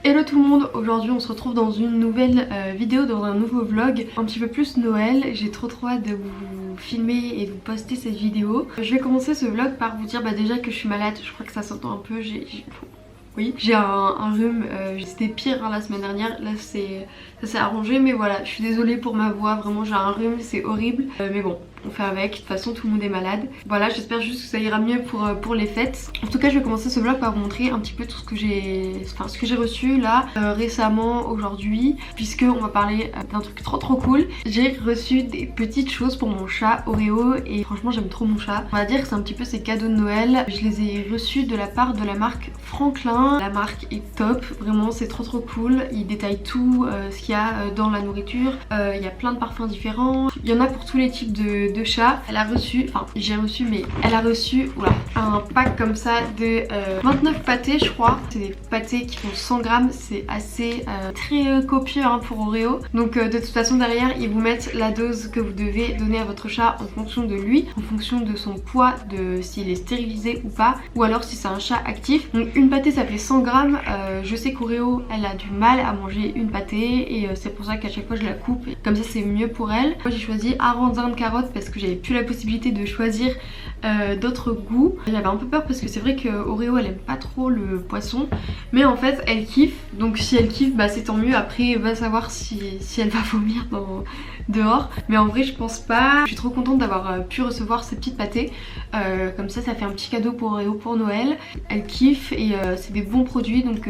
Hello tout le monde, aujourd'hui on se retrouve dans une nouvelle vidéo, dans un nouveau vlog un petit peu plus Noël. J'ai trop hâte de vous filmer et de vous poster cette vidéo. Je vais commencer ce vlog par vous dire déjà que je suis malade, je crois que ça s'entend un peu, oui, j'ai un rhume, c'était pire la semaine dernière, là ça s'est arrangé, mais voilà, je suis désolée pour ma voix, vraiment j'ai un rhume, c'est horrible, mais bon, on fait avec, de toute façon tout le monde est malade. Voilà, j'espère juste que ça ira mieux pour les fêtes. En tout cas je vais commencer ce vlog par vous montrer un petit peu tout ce que j'ai reçu là récemment aujourd'hui, puisque on va parler d'un truc trop cool. J'ai reçu des petites choses pour mon chat Oreo et franchement j'aime trop mon chat. On va dire que c'est un petit peu ses cadeaux de Noël. Je les ai reçus de la part de la marque Franklin. La marque est top, vraiment c'est trop cool. Ils détaillent tout ce qu'il y a dans la nourriture. Il y a plein de parfums différents. Il y en a pour tous les types de chats. Elle a reçu, enfin j'ai reçu, mais elle a reçu un pack comme ça de 29 pâtés je crois. C'est des pâtés qui font 100 grammes, c'est assez très copieux pour Oreo. Donc de toute façon derrière ils vous mettent la dose que vous devez donner à votre chat en fonction de lui, en fonction de son poids, de s'il est stérilisé ou pas, ou alors si c'est un chat actif. Donc une pâtée ça fait 100 grammes. Je sais qu'Oreo elle a du mal à manger une pâtée et c'est pour ça qu'à chaque fois je la coupe, comme ça c'est mieux pour elle. Moi j'ai choisi arandin de carotte parce que j'avais plus la possibilité de choisir d'autres goûts. J'avais un peu peur parce que c'est vrai que Oreo elle aime pas trop le poisson, mais en fait elle kiffe, donc si elle kiffe bah c'est tant mieux. Après va savoir si elle va vomir dehors, mais en vrai je pense pas. Je suis trop contente d'avoir pu recevoir ces petites pâtés, comme ça fait un petit cadeau pour Oreo pour Noël. Elle kiffe et c'est des bons produits, donc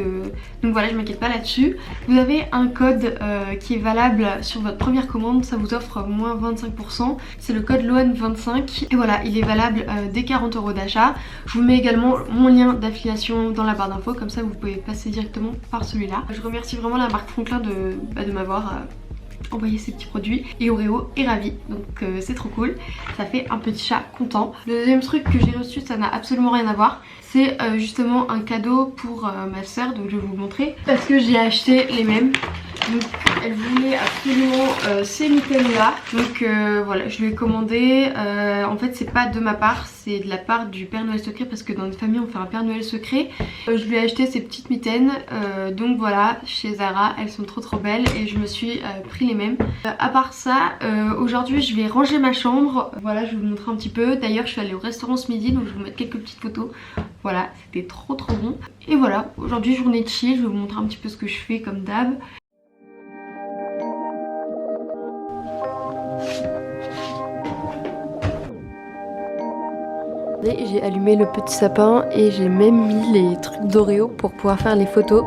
voilà, je m'inquiète pas là-dessus. Vous avez un code qui est valable sur votre première commande, ça vous offre moins 25%, c'est le code LOAN25 et voilà, il est valable dès 40 € d'achat. Je vous mets également mon lien d'affiliation dans la barre d'infos, comme ça vous pouvez passer directement par celui-là. Je remercie vraiment la marque Franklin de m'avoir envoyer ces petits produits et Oreo est ravi, donc c'est trop cool, ça fait un petit chat content. Le deuxième truc que j'ai reçu, ça n'a absolument rien à voir, c'est justement un cadeau pour ma soeur, donc je vais vous le montrer parce que j'ai acheté les mêmes. Donc elle voulait absolument ces mitaines là, donc voilà, je lui ai commandé. En fait c'est pas de ma part, c'est de la part du Père Noël secret, parce que dans notre famille on fait un Père Noël secret. Je lui ai acheté ces petites mitaines, donc voilà, chez Zara, elles sont trop belles et je me suis pris les mêmes. À part ça, aujourd'hui je vais ranger ma chambre, voilà, je vais vous montrer un petit peu. D'ailleurs je suis allée au restaurant ce midi, donc je vais vous mettre quelques petites photos. Voilà, c'était trop bon. Et voilà, aujourd'hui journée de chill, je vais vous montrer un petit peu ce que je fais comme d'hab. J'ai allumé le petit sapin et j'ai même mis les trucs d'Oreo pour pouvoir faire les photos.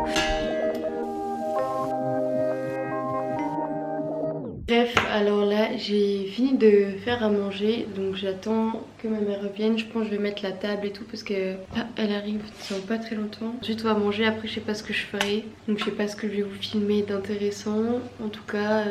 Bref, alors là j'ai fini de faire à manger, donc j'attends que ma mère revienne. Je pense que je vais mettre la table et tout parce que là elle arrive dans pas très longtemps. Ensuite on va manger, après je sais pas ce que je ferai, donc je sais pas ce que je vais vous filmer d'intéressant. En tout cas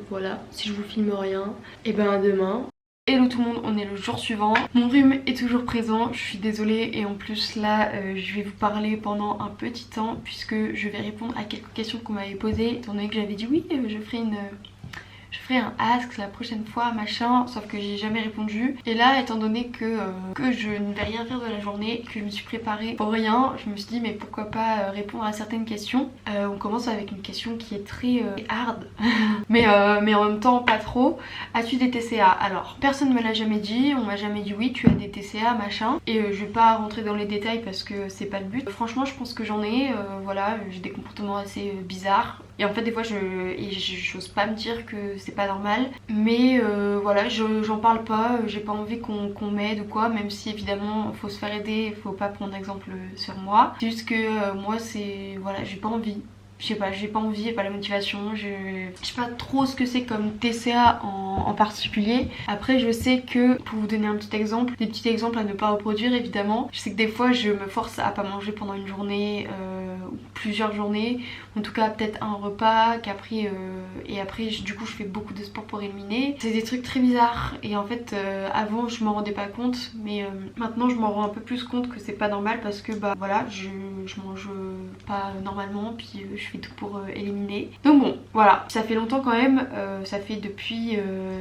voilà, si je vous filme rien, et ben à demain. Hello tout le monde, on est le jour suivant. Mon rhume est toujours présent, je suis désolée, et en plus là je vais vous parler pendant un petit temps puisque je vais répondre à quelques questions qu'on m'avait posées, étant donné que j'avais dit oui je ferai un ask la prochaine fois machin, sauf que j'ai jamais répondu. Et là étant donné que je ne vais rien faire de la journée, que je me suis préparée pour rien, je me suis dit mais pourquoi pas répondre à certaines questions. On commence avec une question qui est très hard mais en même temps pas trop. As-tu des TCA? Alors personne ne me l'a jamais dit, on m'a jamais dit oui tu as des TCA machin, et je vais pas rentrer dans les détails parce que c'est pas le but. Franchement je pense que j'en ai, voilà, j'ai des comportements assez bizarres et en fait des fois j'ose pas me dire que c'est pas normal, mais voilà, j'en parle pas, j'ai pas envie qu'on m'aide ou quoi, même si évidemment faut se faire aider, faut pas prendre exemple sur moi. C'est juste que moi c'est, voilà, j'ai pas envie. Je sais pas, j'ai pas envie, j'ai pas la motivation, je sais pas trop ce que c'est comme TCA en particulier. Après je sais que, pour vous donner un petit exemple, des petits exemples à ne pas reproduire évidemment, je sais que des fois je me force à pas manger pendant une journée ou plusieurs journées, en tout cas peut-être un repas, qu'après et après du coup je fais beaucoup de sport pour éliminer. C'est des trucs très bizarres et en fait avant je m'en rendais pas compte, mais maintenant je m'en rends un peu plus compte que c'est pas normal parce que bah voilà, je mange pas normalement, puis je fais tout pour éliminer. Donc bon voilà, ça fait longtemps quand même, ça fait depuis,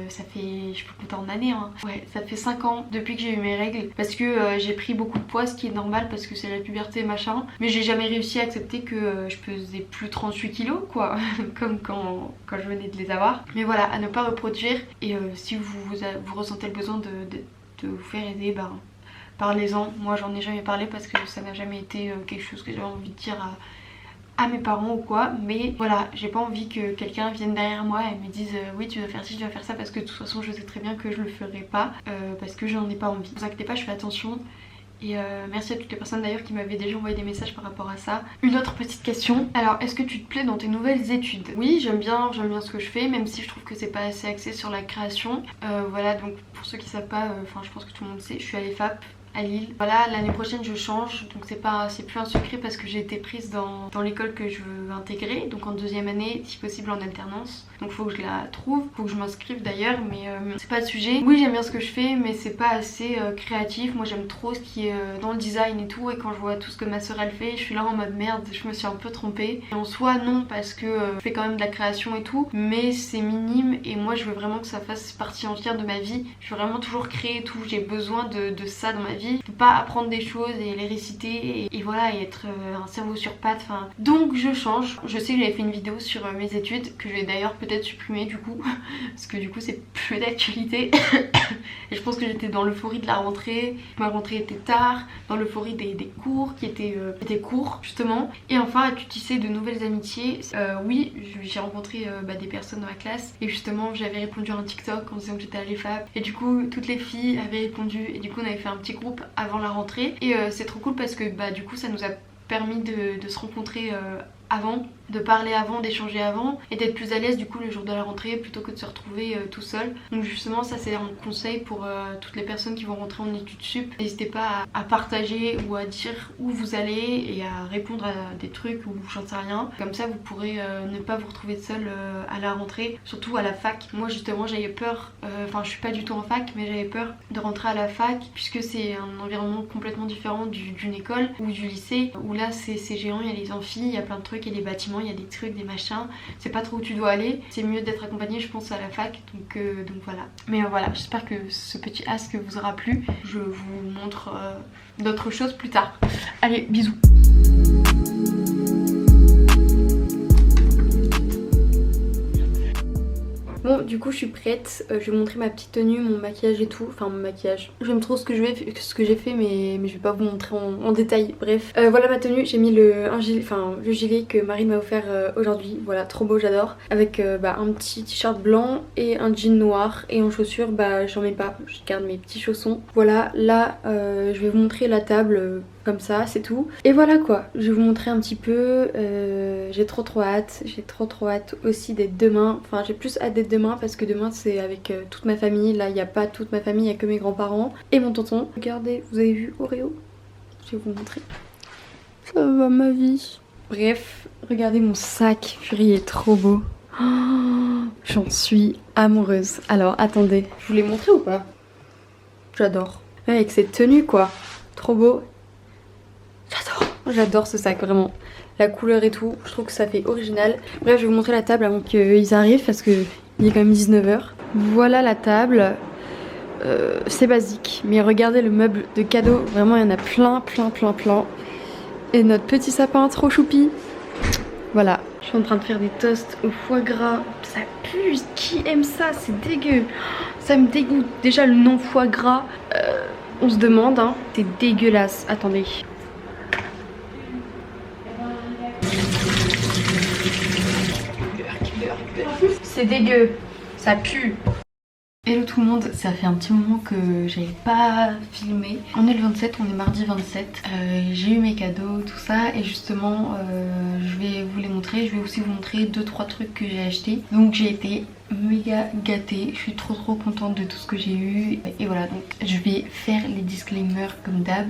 ça fait, je peux compter en années hein. Ouais, ça fait 5 ans depuis que j'ai eu mes règles, parce que j'ai pris beaucoup de poids, ce qui est normal parce que c'est la puberté machin, mais j'ai jamais réussi à accepter que je pesais plus 38 kilos quoi, comme quand je venais de les avoir. Mais voilà, à ne pas reproduire, et si vous ressentez le besoin de vous faire aider, ben parlez-en. Moi j'en ai jamais parlé parce que ça n'a jamais été quelque chose que j'avais envie de dire à mes parents ou quoi, mais voilà, j'ai pas envie que quelqu'un vienne derrière moi et me dise oui tu dois faire ci, tu dois faire ça, parce que de toute façon je sais très bien que je le ferai pas, parce que j'en ai pas envie. Ne vous inquiétez pas, je fais attention. Et merci à toutes les personnes d'ailleurs qui m'avaient déjà envoyé des messages par rapport à ça. Une autre petite question, alors est-ce que tu te plais dans tes nouvelles études? Oui, j'aime bien ce que je fais, même si je trouve que c'est pas assez axé sur la création. Voilà, donc pour ceux qui savent pas, enfin je pense que tout le monde sait, je suis à l'EFAP à Lille. Voilà, l'année prochaine je change, donc c'est plus un secret parce que j'ai été prise dans l'école que je veux intégrer, donc en deuxième année, si possible en alternance. Donc faut que je la trouve, faut que je m'inscrive d'ailleurs, mais c'est pas le sujet. Oui, j'aime bien ce que je fais, mais c'est pas assez créatif. Moi j'aime trop ce qui est dans le design et tout, et quand je vois tout ce que ma soeur elle fait, je suis là en mode merde, je me suis un peu trompée. Et en soi non, parce que je fais quand même de la création et tout, mais c'est minime, et moi je veux vraiment que ça fasse partie entière de ma vie. Je veux vraiment toujours créer et tout, j'ai besoin de ça dans ma vie. De pas apprendre des choses et les réciter et voilà, et être un cerveau sur pattes, enfin. Donc je change. Je sais que j'avais fait une vidéo sur mes études que je vais d'ailleurs peut-être supprimer du coup parce que du coup c'est plus d'actualité. Et je pense que j'étais dans l'euphorie de la rentrée, ma rentrée était tard, dans l'euphorie des cours qui étaient courts justement. Et enfin à tisser de nouvelles amitiés. Oui, j'ai rencontré des personnes dans ma classe, et justement j'avais répondu à un TikTok en disant que j'étais à l'EFAP, et du coup toutes les filles avaient répondu, et du coup on avait fait un petit groupe avant la rentrée, et c'est trop cool parce que du coup ça nous a permis de se rencontrer avant, de parler avant, d'échanger avant, et d'être plus à l'aise du coup le jour de la rentrée plutôt que de se retrouver tout seul. Donc justement ça c'est un conseil pour toutes les personnes qui vont rentrer en études sup. N'hésitez pas à partager ou à dire où vous allez et à répondre à des trucs ou j'en sais rien. Comme ça vous pourrez ne pas vous retrouver seul à la rentrée, surtout à la fac. Moi justement j'avais peur, enfin je suis pas du tout en fac, mais j'avais peur de rentrer à la fac puisque c'est un environnement complètement différent d'une école ou du lycée, où là c'est géant, il y a les amphis, il y a plein de trucs, il y a des bâtiments, il y a des trucs, des machins, c'est pas trop où tu dois aller. C'est mieux d'être accompagné je pense à la fac, donc voilà. Mais voilà, j'espère que ce petit ask vous aura plu. Je vous montre d'autres choses plus tard. Allez, bisous. Bon, du coup je suis prête, je vais vous montrer ma petite tenue, mon maquillage et tout, enfin mon maquillage. Je vais me trouver ce que j'ai fait, mais je vais pas vous montrer en détail, bref. Voilà ma tenue, j'ai mis le gilet que Marine m'a offert aujourd'hui, voilà, trop beau, j'adore. Avec un petit t-shirt blanc et un jean noir, et en chaussures, j'en mets pas, je garde mes petits chaussons. Voilà, là je vais vous montrer la table. Comme ça, c'est tout. Et voilà quoi, je vais vous montrer un petit peu. J'ai trop hâte. J'ai trop hâte aussi d'être demain. Enfin, j'ai plus hâte d'être demain parce que demain c'est avec toute ma famille. Là, il n'y a pas toute ma famille, il n'y a que mes grands-parents et mon tonton. Regardez, vous avez vu Oreo? Je vais vous montrer. Ça va ma vie. Bref, regardez mon sac. Purée, il est trop beau. Oh, j'en suis amoureuse. Alors, attendez. Je vous l'ai montré ou pas? J'adore. Ouais, avec cette tenue quoi. Trop beau. J'adore ce sac vraiment, la couleur et tout, je trouve que ça fait original. Bref, je vais vous montrer la table avant qu'ils arrivent parce que il est quand même 19 h. Voilà la table, c'est basique, mais regardez le meuble de cadeaux, vraiment il y en a plein. Et notre petit sapin trop choupi. Voilà, je suis en train de faire des toasts au foie gras, ça pue, qui aime ça, c'est dégueu. Ça me dégoûte, déjà le nom foie gras, on se demande, hein, c'est dégueulasse, attendez. C'est dégueu, ça pue. Hello tout le monde, ça fait un petit moment que j'avais pas filmé. On est le 27, on est mardi 27. J'ai eu mes cadeaux, tout ça, et justement je vais vous les montrer. Je vais aussi vous montrer 2-3 trucs que j'ai achetés. Donc j'ai été méga gâtée, je suis trop contente de tout ce que j'ai eu. Et voilà, donc je vais faire les disclaimers comme d'hab,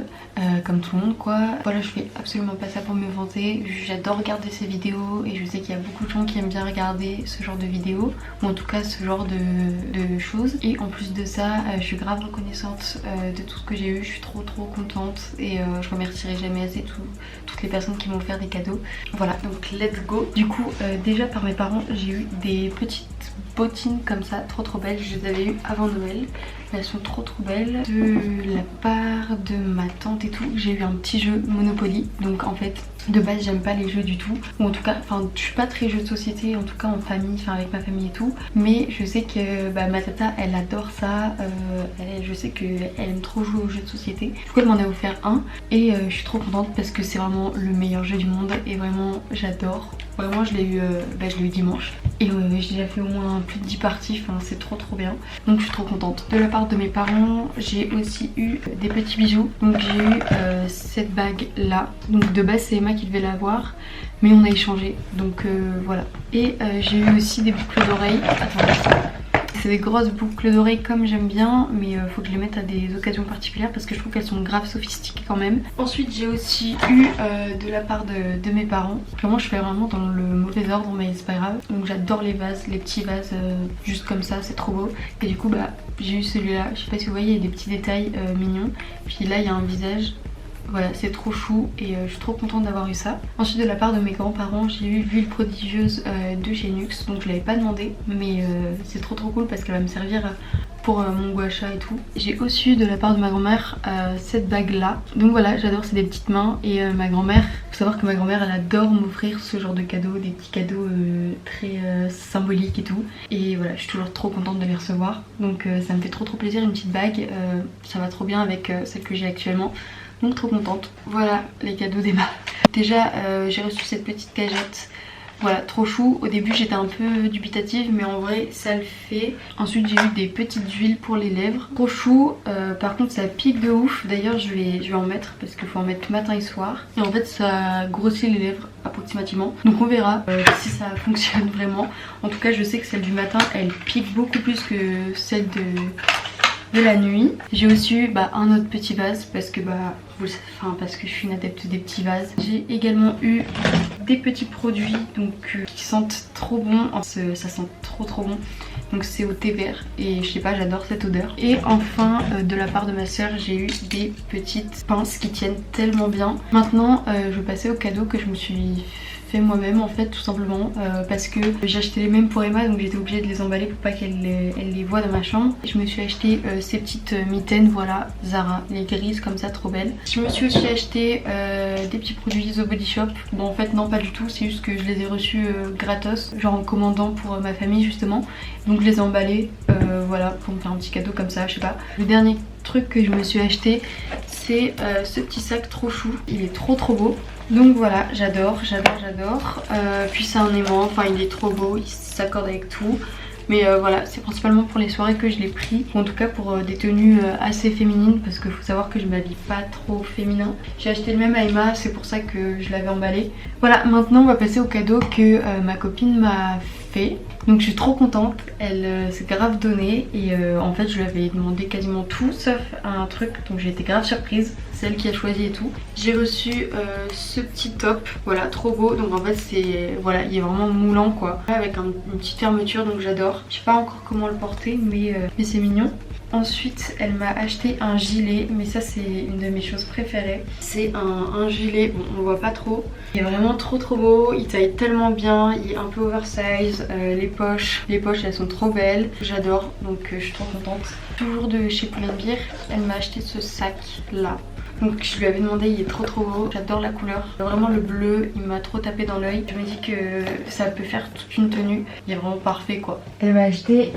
comme tout le monde quoi. Voilà, je fais absolument pas ça pour me vanter, j'adore regarder ces vidéos et je sais qu'il y a beaucoup de gens qui aiment bien regarder ce genre de vidéos, ou en tout cas ce genre de choses. Et en plus de ça, je suis grave reconnaissante de tout ce que j'ai eu, je suis trop contente et je remercierai jamais assez toutes les personnes qui m'ont offert des cadeaux. Voilà, donc let's go. Du coup, déjà par mes parents, j'ai eu des petites bottines comme ça, trop belles. Je les avais eues avant Noël, mais elles sont trop belles. De la part de ma tante et tout, j'ai eu un petit jeu Monopoly. Donc en fait, de base j'aime pas les jeux du tout, ou en tout cas, enfin je suis pas très jeu de société, en tout cas en famille, enfin avec ma famille et tout. Mais je sais que ma tata elle adore ça, je sais qu'elle aime trop jouer aux jeux de société. Du coup elle m'en a offert un et je suis trop contente parce que c'est vraiment le meilleur jeu du monde et vraiment j'adore. Vraiment je l'ai eu dimanche et j'ai déjà fait au moins plus de 10 parties, enfin c'est trop bien. Donc je suis trop contente. De la part de mes parents, j'ai aussi eu des petits bijoux. Donc j'ai eu cette bague là. Donc de base c'est Emma qui devait l'avoir, mais on a échangé. Donc voilà. Et j'ai eu aussi des boucles d'oreilles. Attendez. C'est des grosses boucles d'oreilles comme j'aime bien, mais faut que je les mette à des occasions particulières parce que je trouve qu'elles sont grave sophistiquées quand même. Ensuite j'ai aussi eu de la part de mes parents, vraiment je fais vraiment dans le mauvais ordre mais c'est pas grave. Donc j'adore les vases, les petits vases juste comme ça, c'est trop beau. Et du coup j'ai eu celui-là, je sais pas si vous voyez, il y a des petits détails mignons. Puis là il y a un visage. Voilà, c'est trop chou et je suis trop contente d'avoir eu ça. Ensuite de la part de mes grands-parents, j'ai eu l'huile prodigieuse de chez Nuxe. Donc je l'avais pas demandé, mais c'est trop cool parce qu'elle va me servir pour mon gua sha et tout. J'ai aussi eu de la part de ma grand-mère cette bague là. Donc voilà, j'adore, c'est des petites mains. Et ma grand-mère, faut savoir que ma grand-mère elle adore m'offrir ce genre de cadeaux, des petits cadeaux très symboliques et tout. Et voilà, je suis toujours trop contente de les recevoir. Donc ça me fait trop plaisir, une petite bague. Ça va trop bien avec celle que j'ai actuellement. Donc trop contente. Voilà les cadeaux d'Emma. Déjà j'ai reçu cette petite cagette. Voilà, trop chou. Au début j'étais un peu dubitative mais en vrai ça le fait. Ensuite j'ai eu des petites huiles pour les lèvres. Trop chou. Par contre ça pique de ouf. D'ailleurs je vais en mettre parce qu'il faut en mettre matin et soir. Et en fait ça grossit les lèvres approximativement. Donc on verra si ça fonctionne vraiment. En tout cas je sais que celle du matin elle pique beaucoup plus que celle de la nuit. J'ai aussi eu un autre petit vase parce que parce que je suis une adepte des petits vases. J'ai également eu des petits produits donc qui sentent trop bon. Ça sent trop bon. Donc c'est au thé vert et je sais pas, j'adore cette odeur. Et enfin de la part de ma soeur j'ai eu des petites pinces qui tiennent tellement bien. Maintenant je vais passer au cadeau que je me suis fait moi-même en fait, tout simplement parce que j'ai acheté les mêmes pour Emma, donc j'étais obligée de les emballer pour pas qu'elle les voit dans ma chambre. Je me suis acheté ces petites mitaines, voilà, Zara, les grises comme ça, trop belles. Je me suis aussi acheté des petits produits The Body Shop. Bon en fait non, pas du tout, c'est juste que je les ai reçus gratos, genre en commandant pour ma famille justement. Donc je les ai emballés, voilà, pour me faire un petit cadeau comme ça, je sais pas. Le dernier truc que je me suis acheté, c'est ce petit sac trop chou, il est trop beau. Donc voilà, j'adore. Puis c'est un aimant, enfin il est trop beau, il s'accorde avec tout. Mais voilà, c'est principalement pour les soirées que je l'ai pris. Ou en tout cas pour des tenues assez féminines, parce qu'il faut savoir que je m'habille pas trop féminin. J'ai acheté le même à Emma, c'est pour ça que je l'avais emballé. Voilà, maintenant on va passer au cadeau que ma copine m'a fait. Donc je suis trop contente, elle s'est grave donnée et en fait je lui avais demandé quasiment tout sauf un truc, donc j'ai été grave surprise, c'est elle qui a choisi et tout. J'ai reçu ce petit top, voilà, trop beau, donc en fait c'est, voilà, il est vraiment moulant quoi, avec une petite fermeture, donc j'adore. Je sais pas encore comment le porter mais c'est mignon. Ensuite elle m'a acheté un gilet, mais ça c'est une de mes choses préférées. C'est un gilet, bon on le voit pas trop, il est vraiment trop beau, il taille tellement bien, il est un peu oversize, les poches elles sont trop belles, j'adore, donc je suis trop contente. Toujours de chez Pull&Bear, elle m'a acheté ce sac là. Donc je lui avais demandé, il est trop beau, j'adore la couleur. Vraiment le bleu, il m'a trop tapé dans l'œil. Je me dis que ça peut faire toute une tenue, il est vraiment parfait quoi. Elle m'a acheté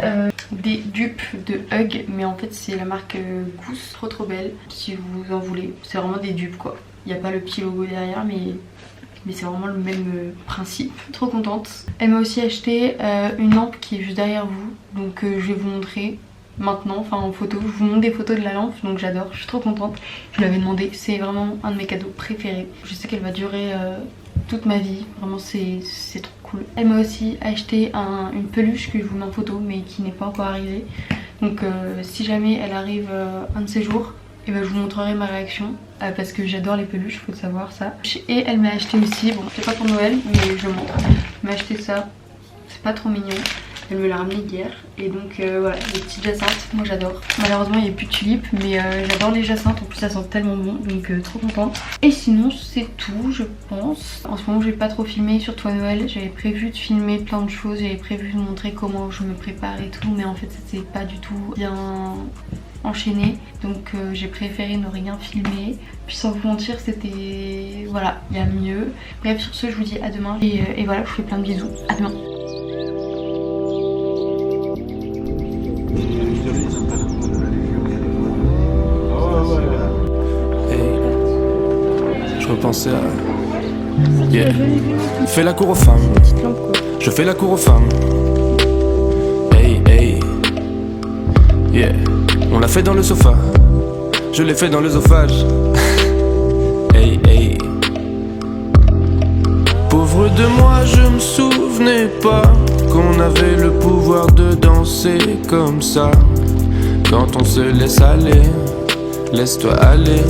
des dupes de Hug, mais en fait c'est la marque Goose, trop belle. Si vous en voulez, c'est vraiment des dupes quoi. Il n'y a pas le petit logo derrière mais c'est vraiment le même principe. Trop contente. Elle m'a aussi acheté une lampe qui est juste derrière vous, donc je vais vous montrer maintenant, enfin en photo. Je vous montre des photos de la lampe, donc j'adore, je suis trop contente. Je lui avais demandé, c'est vraiment un de mes cadeaux préférés. Je sais qu'elle va durer toute ma vie, vraiment c'est trop cool. Elle m'a aussi acheté une peluche que je vous mets en photo mais qui n'est pas encore arrivée. Donc si jamais elle arrive un de ces jours, et ben je vous montrerai ma réaction parce que j'adore les peluches, faut savoir ça. Et elle m'a acheté aussi, bon c'est pas pour Noël mais je montre, elle m'a acheté ça, c'est pas trop mignon. Elle me l'a ramené hier et donc voilà, les petites jacinthes, moi j'adore. Malheureusement il n'y a plus de tulipes mais j'adore les jacinthes, en plus ça sent tellement bon donc trop contente. Et sinon c'est tout je pense. En ce moment j'ai pas trop filmé, surtout à Noël, j'avais prévu de filmer plein de choses, j'avais prévu de montrer comment je me prépare et tout mais en fait c'était pas du tout bien enchaîné donc j'ai préféré ne rien filmer. Puis sans vous mentir c'était, voilà, il y a mieux. Bref sur ce je vous dis à demain et voilà, je vous fais plein de bisous, à demain. Je repensais à... Yeah. Fais la cour aux femmes. Je fais la cour aux femmes. Hey, hey. Yeah. On l'a fait dans le sofa. Je l'ai fait dans l'œsophage. Hey, hey. Pauvre de moi, je me souvenais pas qu'on avait le pouvoir de danser comme ça. Quand on se laisse aller, laisse-toi aller.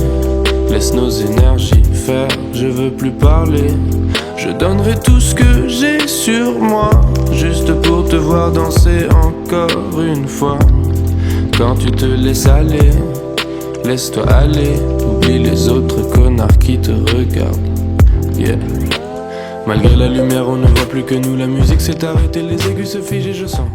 Laisse nos énergies faire, je veux plus parler. Je donnerai tout ce que j'ai sur moi, juste pour te voir danser encore une fois. Quand tu te laisses aller, laisse-toi aller. Oublie les autres connards qui te regardent. Yeah. Malgré la lumière, on ne voit plus que nous. La musique s'est arrêtée, les aigus se figent et je sens